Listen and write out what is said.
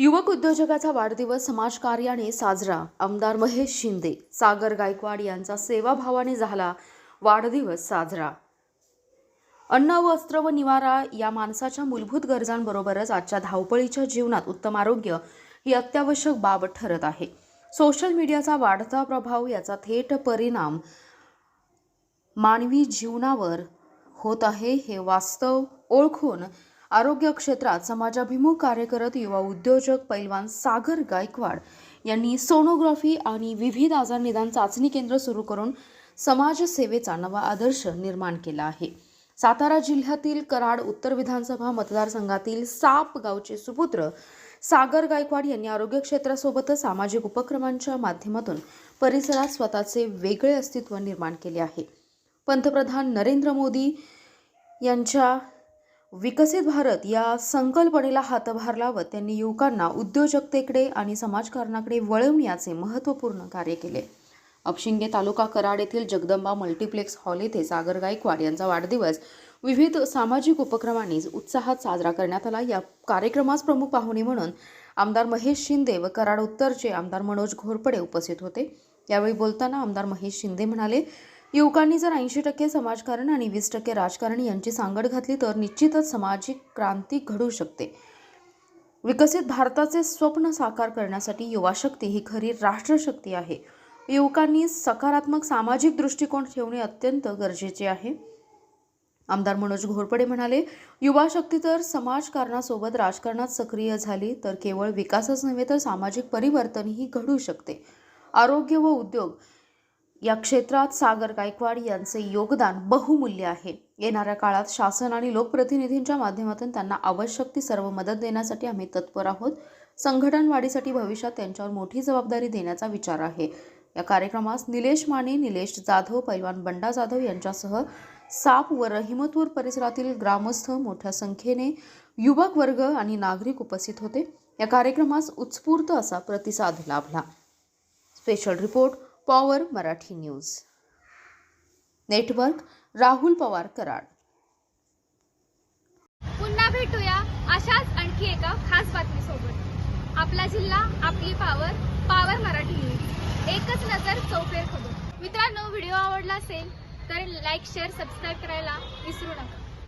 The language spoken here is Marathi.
युवक उद्योजकाचा वाढदिवस समाजकार्याने साजरा. आमदार महेश शिंदे, सागर गायकवाड यांचा सेवाभावाने झाला वाढदिवस साजरा. अन्न, वस्त्र व निवारा या माणसाच्या मूलभूत गरजांबरोबरच आजच्या धावपळीच्या जीवनात उत्तम आरोग्य ही अत्यावश्यक बाब ठरत आहे. सोशल मीडियाचा वाढता प्रभाव याचा थेट परिणाम मानवी जीवनावर होत आहे हे वास्तव ओळखून आरोग्य क्षेत्रात समाजाभिमुख कार्य करत युवा उद्योजक पैलवान सागर गायकवाड यांनी सोनोग्राफी आणि विविध आजार निदान चाचणी केंद्र सुरू करून समाजसेवेचा नवा आदर्श निर्माण केला आहे. सातारा जिल्ह्यातील कराड उत्तर विधानसभा मतदारसंघातील साप गावचे सुपुत्र सागर गायकवाड यांनी आरोग्य क्षेत्रासोबतच सामाजिक उपक्रमांच्या माध्यमातून परिसरात स्वतःचे वेगळे अस्तित्व निर्माण केले आहे. पंतप्रधान नरेंद्र मोदी यांच्या विकसित भारत या संकल्पनेला हातभार लावत त्यांनी युवकांना उद्योजकतेकडे आणि समाजकारणाकडे वळवण्याचे महत्त्वपूर्ण कार्य केले. अपशिंगे तालुका कराड येथील जगदंबा मल्टीप्लेक्स हॉल येथे सागर गायकवाड यांचा वाढदिवस विविध सामाजिक उपक्रमांनी उत्साहात साजरा करण्यात आला. या कार्यक्रमास प्रमुख पाहुणे म्हणून आमदार महेश शिंदे व कराड उत्तरचे आमदार मनोज घोरपडे उपस्थित होते. यावेळी बोलताना आमदार महेश शिंदे म्हणाले, युवकांनी जर 80% समाजकारण आणि 20% राजकारण यांची सांगड घातली तर निश्चितच सामाजिक क्रांती घडू शकते. विकसित भारताचे स्वप्न साकार करण्यासाठी युवा शक्ती ही खरी राष्ट्रशक्ती आहे. युवकांनी सकारात्मक सामाजिक दृष्टिकोन ठेवणे अत्यंत गरजेचे आहे. आमदार मनोज घोरपडे म्हणाले, युवा शक्ती तर समाजकारणासोबत राजकारणात सक्रिय झाली तर केवळ विकासच नव्हे तर सामाजिक परिवर्तनही घडू शकते. आरोग्य व उद्योग या क्षेत्रात सागर गायकवाड यांचे योगदान बहुमूल्य आहे. येणाऱ्या काळात शासन आणि लोकप्रतिनिधींच्या माध्यमातून त्यांना आवश्यक ती सर्व मदत देण्यासाठी आम्ही तत्पर आहोत. संघटन वाढीसाठी भविष्यात त्यांच्यावर मोठी जबाबदारी देण्याचा विचार आहे. या कार्यक्रमास निलेश माने, निलेश जाधव, पैलवान बंडा जाधव यांच्यासह साप व रहिमतपूर परिसरातील ग्रामस्थ, मोठ्या संख्येने युवक वर्ग आणि नागरिक उपस्थित होते. या कार्यक्रमास उत्स्फूर्त असा प्रतिसाद लाभला. Special report power Marathi news network, Rahul Pawar, Karad. पुन्हा भेटूया अशाच आणखी एका खास बातमीसोबत. आपला जिल्हा, आपली पॉवर, पॉवर मराठी न्यूज. एकच नजर चौफेर खबर. मित्रांनो, व्हिडिओ आवडला असेल तर लाईक, शेअर, सबस्क्राईब करायला विसरू नका.